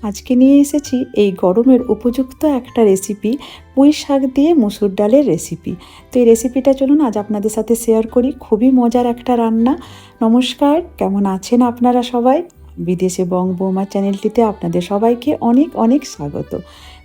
আজকে নিয়ে এসেছি এই গরমের উপযুক্ত একটা রেসিপি, পুঁই শাক দিয়ে মুসুর ডালের রেসিপি। তো এই রেসিপিটা চলুন আজ আপনাদের সাথে শেয়ার করি। খুবই মজার একটা রান্না। নমস্কার, কেমন আছেন আপনারা সবাই? বিদেশে বং বৌমা চ্যানেলটিতে আপনাদের সবাইকে অনেক অনেক স্বাগত।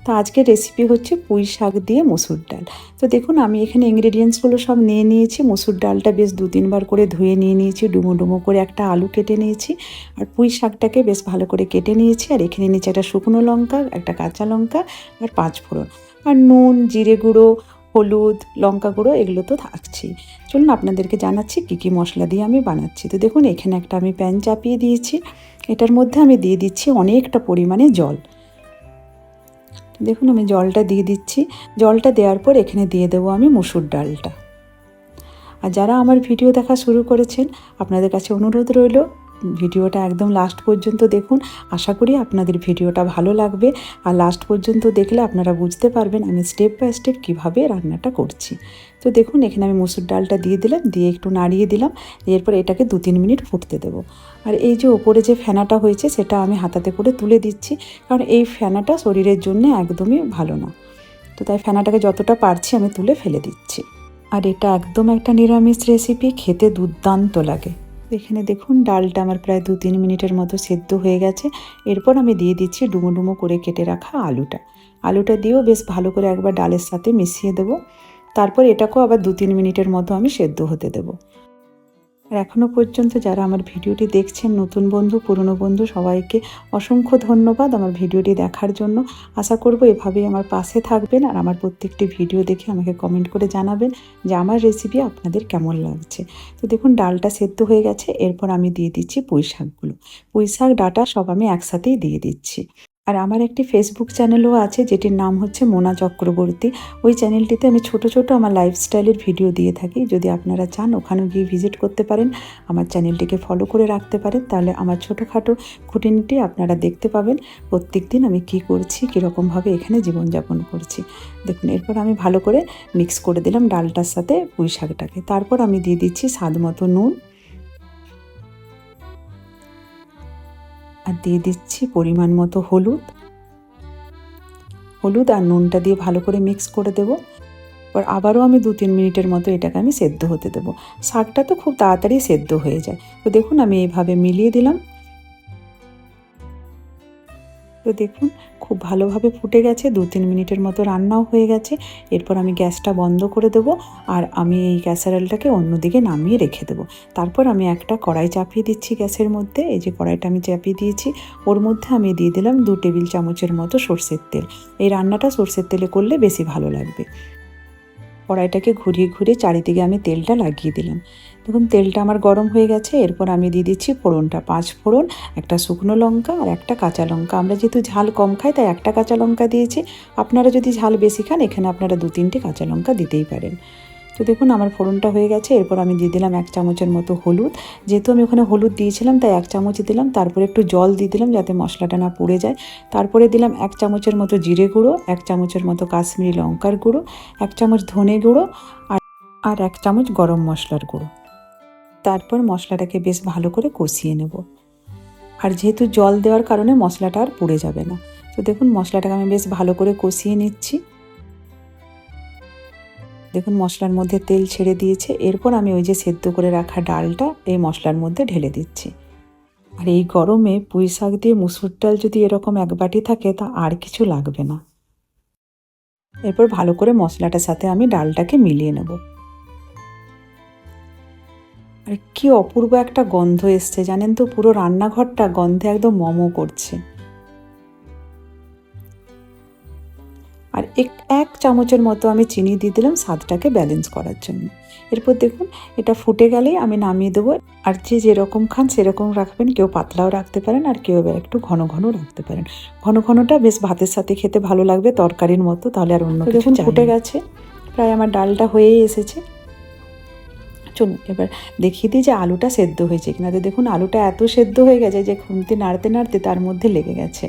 তো আজকের রেসিপি হচ্ছে পুঁই শাক দিয়ে মুসুর ডাল। তো দেখুন আমি এখানে ইনগ্রেডিয়েন্টসগুলো সব নিয়ে নিয়েছি। মুসুর ডালটা বেশ 2-3 বার করে ধুয়ে নিয়ে নিয়েছি, ডুমো ডুমো করে একটা আলু কেটে নিয়েছি, আর পুঁই শাকটাকে বেশ ভালো করে কেটে নিয়েছি। আর এখানে নিয়েছি একটা শুকনো লঙ্কা, একটা কাঁচা লঙ্কা আর 5 ফোড়ন, আর নুন, জিরে গুঁড়ো, হলুদ, লঙ্কা গুঁড়ো এগুলো তো থাকছেই। চলুন আপনাদেরকে জানাচ্ছি কী কী মশলা দিয়ে আমি বানাচ্ছি। তো দেখুন এখানে একটা আমি প্যান চাপিয়ে দিয়েছি। এটার মধ্যে আমি দিয়ে দিচ্ছি অনেকটা পরিমাণে জল। দেখুন আমি জলটা দিয়ে দিচ্ছি। জলটা দেওয়ার পর এখানে দিয়ে দেবো আমি মুসুর ডালটা। আর যারা আমার ভিডিও দেখা শুরু করেছেন, আপনাদের কাছে অনুরোধ রইল ভিডিওটা একদম লাস্ট পর্যন্ত দেখুন। আশা করি আপনাদের ভিডিওটা ভালো লাগবে। আর লাস্ট পর্যন্ত দেখলে আপনারা বুঝতে পারবেন আমি স্টেপ বাই স্টেপ কীভাবে রান্নাটা করছি। তো দেখুন এখানে আমি মুসুর ডালটা দিয়ে দিলাম, দিয়ে একটু নাড়িয়ে দিলাম। এরপর এটাকে 2-3 মিনিট ফুটতে দেবো। আর এই যে ওপরে যে ফেনাটা হয়েছে সেটা আমি হাতাতে করে তুলে দিচ্ছি, কারণ এই ফেনাটা শরীরের জন্য একদমই ভালো না। তো তাই ফেনাটাকে যতটা পারছি আমি তুলে ফেলে দিচ্ছি। আর এটা একদম একটা নিরামিষ রেসিপি, খেতে দুর্দান্ত লাগে। এখানে দেখুন ডালটা আমার প্রায় 2-3 মিনিটের মতো সেদ্ধ হয়ে গেছে। এরপর আমি দিয়ে দিচ্ছি ডুমো ডুমো করে কেটে রাখা আলুটা। আলুটা দিয়েও বেশ ভালো করে একবার ডালের সাথে মিশিয়ে দেবো। তারপর এটাকেও আবার 2-3 মিনিটের মতো আমি সেদ্ধ হতে দেবো। আর এখনও পর্যন্ত যারা আমার ভিডিওটি দেখছেন, নতুন বন্ধু পুরনো বন্ধু সবাইকে অসংখ্য ধন্যবাদ আমার ভিডিওটি দেখার জন্য। আশা করব এভাবেই আমার পাশে থাকবেন আর আমার প্রত্যেকটি ভিডিও দেখে আমাকে কমেন্ট করে জানাবেন যে আমার রেসিপি আপনাদের কেমন লাগছে। তো দেখুন ডালটা সেদ্ধ হয়ে গেছে। এরপর আমি দিয়ে দিচ্ছি পুঁই শাকগুলো। পুঁই শাক ডাঁটা সব আমি একসাথেই দিয়ে দিচ্ছি। আর আমার একটি ফেসবুক চ্যানেলও আছে যেটির নাম হচ্ছে মোনা চক্রবর্তী। ওই চ্যানেলটিতে আমি ছোট ছোট আমার লাইফস্টাইলের ভিডিও দিয়ে থাকি। যদি আপনারা চান ওখানেও গিয়ে ভিজিট করতে পারেন, আমার চ্যানেলটিকে ফলো করে রাখতে পারেন, তাহলে আমার ছোটোখাটো খুঁটিনাটি আপনারা দেখতে পাবেন। প্রত্যেক দিন আমি কী করছি, কীরকমভাবে এখানে জীবনযাপন করছি। দেখুন এরপর আমি ভালো করে মিক্স করে দিলাম ডালটার সাথে পুঁই শাকটাকে। তারপর আমি দিয়ে দিচ্ছি স্বাদ মতো নুন, আর দিয়ে দিচ্ছি পরিমাণ মতো হলুদ। আর নুনটা দিয়ে ভালো করে মিক্স করে দেবো। এবার আবারও আমি 2-3 মিনিটের মতো এটাকে আমি সেদ্ধ হতে দেবো। শাকটা তো খুব তাড়াতাড়ি সেদ্ধ হয়ে যায়। তো দেখুন আমি এইভাবে মিলিয়ে দিলাম। তো দেখুন খুব ভালোভাবে ফুটে গেছে, 2-3 মিনিটের মতো রান্নাও হয়ে গেছে। এরপর আমি গ্যাসটা বন্ধ করে দেবো, আর আমি এই ক্যাসারেলটাকে অন্যদিকে নামিয়ে রেখে দেবো। তারপর আমি একটা কড়াই চাপিয়ে দিচ্ছি গ্যাসের মধ্যে। এই যে কড়াইটা আমি চাপিয়ে দিয়েছি, ওর মধ্যে আমি দিয়ে দিলাম 2 টেবিল চামচের মতো সর্ষের তেল। এই রান্নাটা সর্ষের তেলে করলে বেশি ভালো লাগবে। কড়াইটাকে ঘুরিয়ে ঘুরিয়ে চারিদিকে আমি তেলটা লাগিয়ে দিলাম। দেখুন তেলটা আমার গরম হয়ে গেছে। এরপর আমি দিয়ে দিচ্ছি ফোড়নটা, 5 ফোড়ন, একটা শুকনো লঙ্কা আর একটা কাঁচা লঙ্কা। আমরা যেহেতু ঝাল কম খাই তাই একটা কাঁচা লঙ্কা দিয়েছি। আপনারা যদি ঝাল বেশি খান এখানে আপনারা 2-3টে কাঁচা লঙ্কা দিতেই পারেন। তো দেখুন আমার ফোড়নটা হয়ে গেছে। এরপর আমি দিয়ে দিলাম 1 চামচের মতো হলুদ। যেহেতু আমি ওখানে হলুদ দিয়েছিলাম তাই 1 চামচ দিলাম। তারপরে একটু জল দিয়ে দিলাম যাতে মশলাটা না পুড়ে যায়। তারপরে দিলাম 1 চামচের মতো জিরে গুঁড়ো, 1 চামচের মতো কাশ্মীরি লঙ্কার গুঁড়ো, 1 চামচ ধনে গুঁড়ো, আর 1 চামচ গরম মশলার গুঁড়ো। তারপর মশলাটাকে বেশ ভালো করে কষিয়ে নেব। আর যেহেতু জল দেওয়ার কারণে মশলাটা আর পুড়ে যাবে না। তো দেখুন মশলাটাকে আমি বেশ ভালো করে কষিয়ে নিচ্ছি। দেখুন মশলার মধ্যে তেল ছেড়ে দিয়েছে। এরপর আমি ওই যে সেদ্ধ করে রাখা ডালটা এই মশলার মধ্যে ঢেলে দিচ্ছি। আর এই গরমে পুঁই শাক দিয়ে মুসুর ডাল যদি এরকম 1 বাটি থাকে তা আর কিছু লাগবে না। এরপর ভালো করে মশলাটার সাথে আমি ডালটাকে মিলিয়ে নেব। আর কি অপূর্ব একটা গন্ধ এসছে জানেন তো, পুরো রান্নাঘরটা গন্ধে একদম মমো করছে। আর 1 চামচের মতো আমি চিনি দিয়ে দিলাম স্বাদটাকে ব্যালেন্স করার জন্য। এরপর দেখুন এটা ফুটে গেলেই আমি নামিয়ে দেবো। আর যে যেরকম খান সেরকম রাখবেন, কেউ পাতলাও রাখতে পারেন আর কেউ একটু ঘন ঘন রাখতে পারেন। ঘন ঘনটা বেশ ভাতের সাথে খেতে ভালো লাগবে, তরকারির মতো, তাহলে আর অন্য কিছু চাই না। ফুটে গেছে, প্রায় আমার ডালটা হয়েই এসেছে। চলুন এবার দেখিয়ে দিই যে আলুটা সেদ্ধ হয়েছে কিনা। তো দেখুন আলুটা এত সেদ্ধ হয়ে গেছে যে খুন্তি নাড়তে নাড়তে তার মধ্যে লেগে গেছে।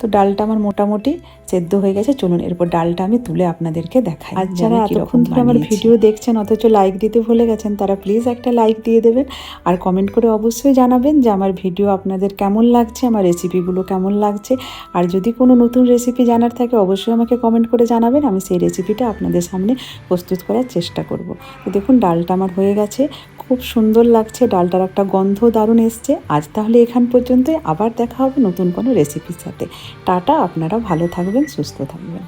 তো ডালটা আমার মোটামুটি সেদ্ধ হয়ে গেছে। চলুন এরপর ডালটা আমি তুলে আপনাদেরকে দেখাই। আর যারা এতক্ষণ ধরে আমার ভিডিও দেখছেন অথচ লাইক দিতে ভুলে গেছেন, তারা প্লিজ একটা লাইক দিয়ে দেবেন আর কমেন্ট করে অবশ্যই জানাবেন যে আমার ভিডিও আপনাদের কেমন লাগছে, আমার রেসিপিগুলো কেমন লাগছে। আর যদি কোনো নতুন রেসিপি জানার থাকে অবশ্যই আমাকে কমেন্ট করে জানাবেন, আমি সেই রেসিপিটা আপনাদের সামনে প্রস্তুত করার চেষ্টা করব। তো দেখুন ডালটা আমার হয়ে গেছে, খুব সুন্দর লাগছে, ডালটার একটা গন্ধ দারুণ এসছে। আজ তাহলে এখান পর্যন্তই, আবার দেখা হবে নতুন কোনো রেসিপির সাথে। টাটা, আপনারা ভালো থাকবেন, সুস্থ থাকবেন।